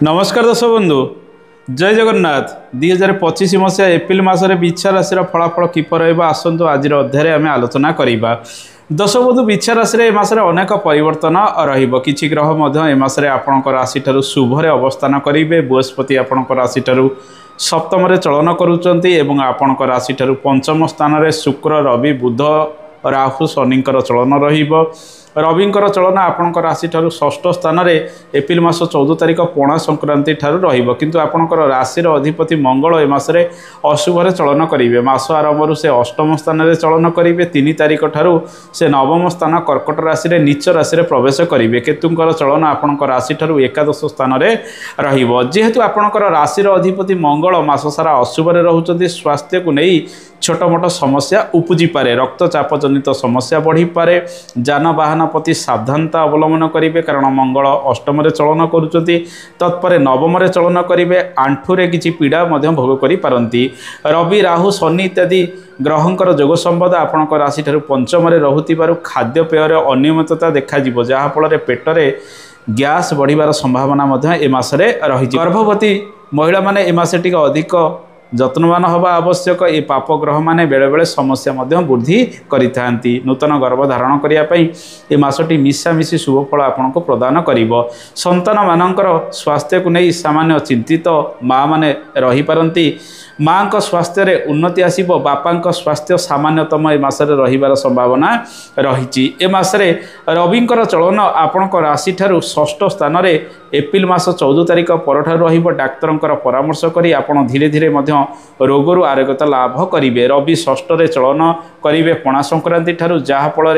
नमस्कार दर्शक बंधु जय जगन्नाथ 2025 मसीहा एप्रिल मसरे बिछा राशि फलाफल किपर आसतु आज अध्याय आम आलोचना करवा। दर्शक बंधु बिछा राशि मसरे अनेक परिवर्तन रही ग्रह एमसरे आपण राशि शुभरे अवस्थान करेंगे। बृहस्पति आपण राशि सप्तम चलन करुँच राशि पंचम स्थान में शुक्र रवि बुध राहु शनिकर चलन रहिबो। रविंकर चलन आपण राशि षष्ठ स्थान में एप्रिल मास 14 तारिख पणा संक्रांति ठारू रहिबो, किंतु आपणकर राशि अधिपति मंगल ए मासरे अशुभरे चलन करेंगे। मास आरंभ से अष्टम स्थान में चलन करेंगे। 3 तारिख ठारू से नवम स्थान कर्कट राशि में नीच राशि में प्रवेश करेंगे। केतुंकर चलन आपण राशि एकादश स्थान में रहिबो। जेहेतु आपणकर राशि अधिपति मंगल मास सारा अशुभरे रहउचंती, स्वास्थ्य को नहीं छोट मोट समस्या उपजी पारे, रक्तचाप जनित समस्या बढ़ी पारे। जानवाहन प्रति सावधानता अवलंबन करेंगे, कारण मंगल अष्टम चलन करुँच तत्पर नवम चलन करेंगे। आंठुरे किसी पीड़ा भोग करी। रवि राहु शनि इत्यादि ग्रहंकर जोग संबंध आपण राशि पंचम रहुथिबारु खाद्यपेयर अनियमितता देखा जहाँफल पेटरे गैस बढ़िबार संभावना ए मासरे रही। गर्भवती महिला माने ए मासे टिके अधिक जत्नवान हवा आवश्यक। ये पाप ग्रह माने बेले बेले समस्या वृद्धि करिथांती। नूतन गर्भ धारण करने ये मासटी मिशामिशी शुभ फल आपन को प्रदान करिवो। संतान मानकर स्वास्थ्य को नहीं सामान्य चिंतित माँ माने रही पारंती। माँ को स्वास्थ्य रे उन्नति आसीबो। बापा को स्वास्थ्य सामान्यतम ए मासरे रहिबार संभावना रही। ए मासरे रविंकर चलन आपण राशि ठारू षष्ठ स्थान में एप्रिल मास 14 तारिख परठारू रहिबो। डाक्तरंकर परामर्श करी आपण धीरे धीरे रोगरु आरोग्यता लाभ करेंगे। रवि षष्ठ चलन करेंगे पणा संक्रांति ठारू, जहाँफल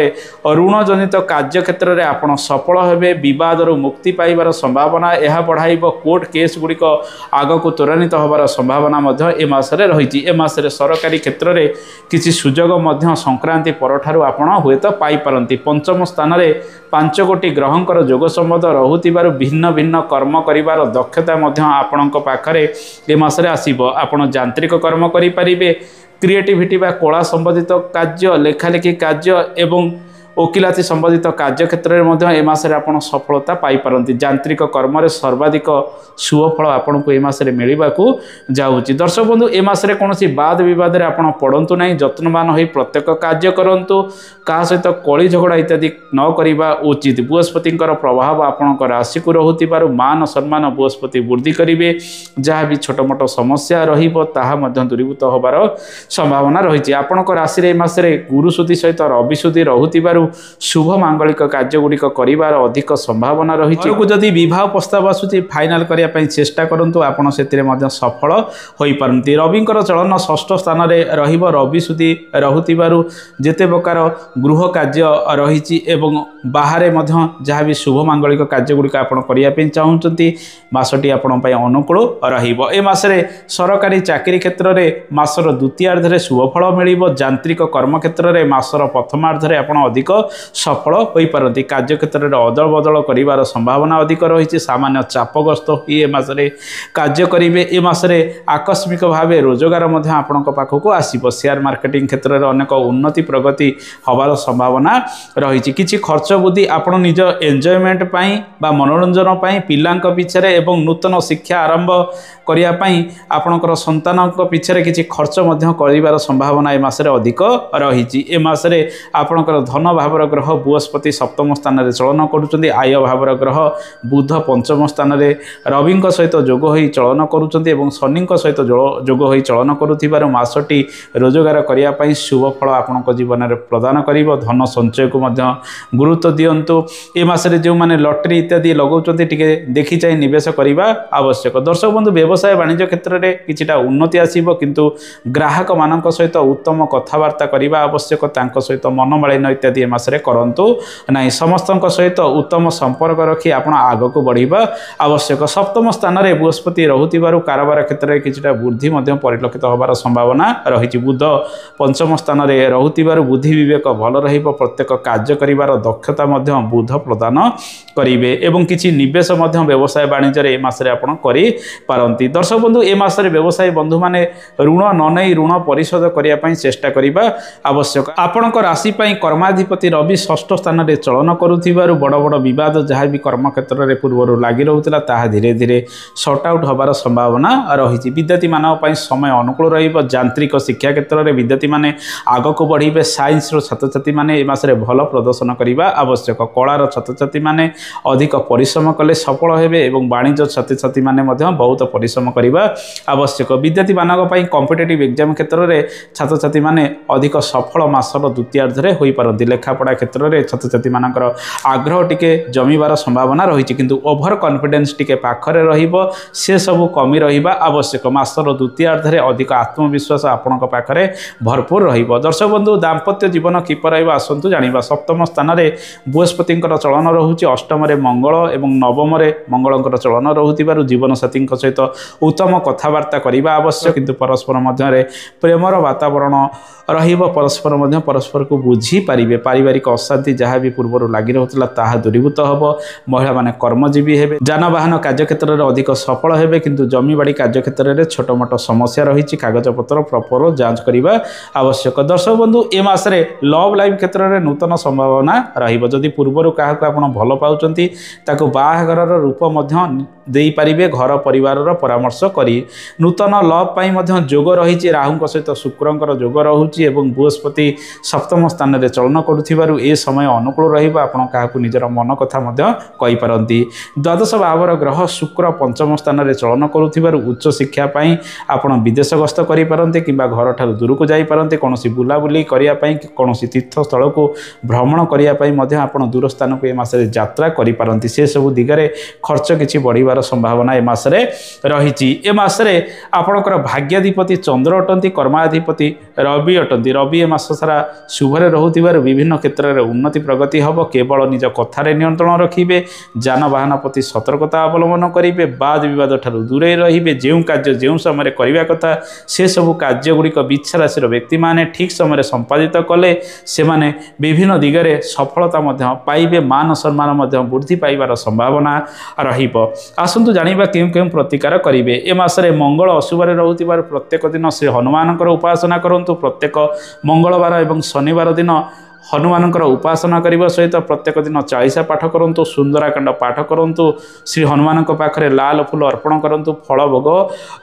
ऋण जनित कार्य क्षेत्र में आपड़ सफल हेबे। विवाद मुक्ति पाइबार संभावना यह बढ़ाइब। कोर्ट केस गुड़िक आग को त्वरान्वित होबार संभावना ए मासरे रही। ए मासरे सरकारी क्षेत्र में किसी सुजोग संक्रांति परठारू आपड़ हुए तो पाइपारती। पंचम स्थान में 5 गोटी ग्रहंकर जोग संबंध रहुथिबारु भिन्न भिन्न कर्म करिबार दक्षता आपणक पाखरे ए मासरे आसीबो। आपण यांत्रिक कर्म करें, क्रिएटिविटी बा कला संबंधित कार्य, लेखालेखी कार्य एवं वकिलाती संबंधित कार्य क्षेत्र में ए मासरे आपण सफलता पाइपारती। यांत्रिक कर्म रे सर्वाधिक शुभफल आपन को ए मासरे मिलिबाकू जाउची। दर्शक बंधु ए मासरे कोनोसी वाद विवाद रे आपण पड़ंतु नहीं। जत्नवान होई प्रत्येक कार्य करंतु। का सहित कली झगड़ा इत्यादि न करिबा उचित। बृहस्पतिंकर प्रभाव आपण राशि को रहुथिबारु मान सम्मान बृहस्पति वृद्धि करिवे। जहाँ भी छोट मोट समस्या रहिबो ताहा मध्य दूरीभूत होबार संभावना रही। आपण राशि ए मासरे गुरु सुधी सहित रवि सुधी रहुथिबारु शुभ मांगलिक कार्य गुड़िक कर अधिक संभावना रही। जदि विवाह प्रस्ताव आसूँ फाइनाल करने चेष्टा करूँ आपड़ से सफल हो पारती। रविंकर चलन षष्ठ स्थान में रहिबो। रवि सुधी रहुथिबारु जेते प्रकार गृह कार्य रही एवं बाहर जहाँ भी शुभ मांगलिक कार्य गुड़िक आप करने चाहूँगी मासटी आपण अनुकूल रहिबो। ए मासरे सरकारी चाकरी क्षेत्र में मासर द्वितीयार्धे शुभफल मिलिबो। यांत्रिक कर्म क्षेत्र में मासर प्रथमार्धे आपण अधिक सफल हो पारती। कार्य क्षेत्र में अदल बदल कर संभावना अधिक रही। सामान्य चापग्रस्त ए मासरे कार्य करेंगे। ए मासरे आकस्मिक भाव रोजगार आपण पाखक आसो। शेयर मार्केटिंग क्षेत्र में अनेक उन्नति प्रगति हबार संभावना रही। किछि खर्च बुद्धि आपण निज एंजॉयमेंट बा मनोरंजन पिलांक पिछे एवं नूतन शिक्षा आरंभ करने आपणकर संतान पिछे किछि खर्च कर संभावना ए मासरे अधिक रही। ए मासरे आपणकर धन भावर ग्रह बृहस्पति सप्तम स्थान में चलन करुँच। आय भावर ग्रह बुध पंचम स्थान में रवि सहित जोग हो चलन करुँच। शनि सहित जोग हो चलन करुथिबारु मासटी रोजगार करने शुभ फल आपण जीवन में प्रदान कर। धन संचय को गुरुत्व दिंतु। ए मासरे जो माने लॉटरी इत्यादि लगाउछन्ति टिके देखि चाहि निवेश करबा आवश्यक। दर्शक बंधु व्यवसाय वाणिज्य क्षेत्र में किछिटा उन्नति आसीबो, किंतु ग्राहक मानक सहित उत्तम कथबार्ता करबा आवश्यक। तांको सहित मनमालिन्य इत्यादि ए मासरे करंतु नाही। समस्त सहित उत्तम संपर्क रखी आपण आग को बढ़िबा आवश्यक। सप्तम स्थान में बृहस्पति रहुथिबारु कारोबार क्षेत्र में किछिटा वृद्धि परिलक्षित होबार संभावना रही। बुध पंचम स्थान में रहुथिबारु बुद्धि विवेक भल रहिबो। प्रत्येक कार्य करिवार दक्षता बुध प्रदान करेंगे एवं किसी निवेश व्यवसाय वाणिज्य ए मासरे आपण करि पारंती। दर्शक बंधु ए मासरे व्यवसाय बंधु माने ऋण न नहीं ऋण परिशोध करने चेष्टा करने आवश्यक। आपण राशि कर्माधिपति ବାଚସ୍पति रवि षष्ठ स्थान में चलन करुथिबारु बड़ बड़ विवाद जहाँ भी कर्मक्षेत्र में पूर्व लगी रोला ताहा धीरे धीरे सर्ट आउट होबार संभावना रही। विद्यार्थी मानक समय अनुकूल रहिबो। यांत्रिक शिक्षा क्षेत्र में विद्यार्थी माने आग को बढ़े। साइंस छात्र छात्री माने ए मासरे भल प्रदर्शन करने आवश्यक। कलार छात्र छात्री माने अधिक परिश्रम कले सफल हेबे एवं वाणिज्य छात्र छात्री माने बहुत परिश्रम करने आवश्यक। विद्यार्थी मानक कॉम्पिटिटिव एग्जाम क्षेत्र में छात्र छात्री माने अधिक सफल मासर द्वितीयार्धे हो पारती। लेखापढ़ा क्षेत्र में छात्र छात्री मानकर आग्रह टिके जमीबार संभावना रही किंतु ओभर कॉन्फिडेंस टिके पाखरे रहिबो से सब कमी रहिबा आवश्यक। मासर द्वितीयार्धे अधिक आत्मविश्वास आपणक पाखरे भरपूर रहिबो। दर्शक बंधु दाम्पत्य जीवन किपर रहिबा आसंतु जानिबा। सप्तम स्थान में बृहस्पति चलन रहुछि। अष्टम मंगल एवं नवम मंगल चलन रहुथिबारु जीवन साथी सहित उत्तम कथबार्ता करने आवश्यक किंतु परस्पर मध्य प्रेमर वातावरण रहिबो। परस्पर मध्य परस्पर को बुझी पारिबे। पारिवारिक अशांति जहाँ भी पूर्व लगी रहुतला ताहा दूरीभूत हबो। महिला माने कर्मजीवी हेबे। जानवाहन कार्य क्षेत्र में अधिक सफल हेबे किंतु जमीबाड़ी कार्य क्षेत्र में छोट मोट समस्या रही। कागज पत्र प्रपर जांच करने आवश्यक। दर्शक बंधु ए मासरे लव लाइफ क्षेत्र में नूतन संभावना रहिबो। जदि पूर्वर क्या आपण भल पाउचंती ताको बाहाघरर रूप मध्य देई पारिबे। घर परिवार परामर्श करी नूतन लव पाई मध्य जोग रही। राहु सहित शुक्रंकर जोग रहुछि एवं बृहस्पति सप्तम स्थान में चलन करुथिबारु ए समय अनुकूल रहिबो। आपण काहाकु निजर मन कथा मध्य कहि पारंती। द्वादश भावर ग्रह शुक्र पंचम स्थान में चलन करुथिबारु उच्च शिक्षा पाई आपण विदेश गस्त करि पारंती किंबा घर ठारू दूर को जाई पारंती। कोनोसी बुलाबुली करिया पाई कोनोसी तीर्थ स्थल को भ्रमण करिया पाई मध्य आपण दूर स्थान को ए मासरे यात्रा करि पारंती। से सब दिगरे खर्च किछि बढ़िबार संभावना ए मासरे रहिछि। ए मासरे आपणकर भाग्याधिपति चंद्र अटंती। कर्माधिपति रवि अटंती। रवि ए मास सारा शुभरे रहुथिबारु विभिन्न क्षेत्र में उन्नति प्रगति हब। केवल निज कथारे नियंत्रण रखिबे। जानवाहन प्रति सतर्कता अवलंबन करिबे। वाद विवाद ठारू दूरे रहिबे। जेउ कार्य जेउ समय करिबा कथा से सब कार्य गुड़िक बिच्छा राशि व्यक्ति माने ठीक समय संपादित कले से माने विभिन्न दिगरे सफलता मध्य पाइबे। मान सम्मान मध्य वृद्धि पाइबार संभावना रहिबो। आसंतु जानिबा केउ केउ प्रतिकार करिबे। ए मासरे मंगल अशुभरे रहुथिबार प्रत्येक दिन श्री हनुमानकर उपासना करंतु। प्रत्येक मंगलवार एवं शनिवार दिन हनुमानकर उपासना करने सहित प्रत्येक दिन चालीसा पाठ करूँ। सुंदराकांड पाठ करूँ। श्री हनुमान पाखे लाल फूल अर्पण करूँ। फल भोग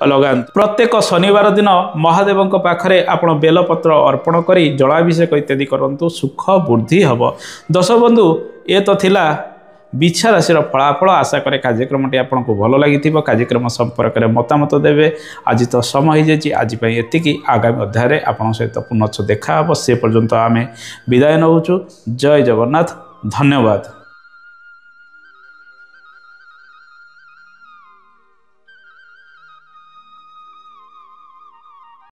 लगा। प्रत्येक शनिवार दिन महादेव पाखे आपण बेलपत्र अर्पण कर जलाभिषेक इत्यादि करूँ। सुख वृद्धि हम। दर्शक बंधु ये तो थिला बिच्छा राशि फलाफल। आशा करे कार्यक्रमटी आपको भल लगी। कार्यक्रम संपर्क में मतामत देवे। आज तो समय हो जाए। आज एतिकी आगामी अध्याय आपण सहित पुनः देखा हे। से पर्यंत आम विदाय नौचु। जय जगन्नाथ। धन्यवाद।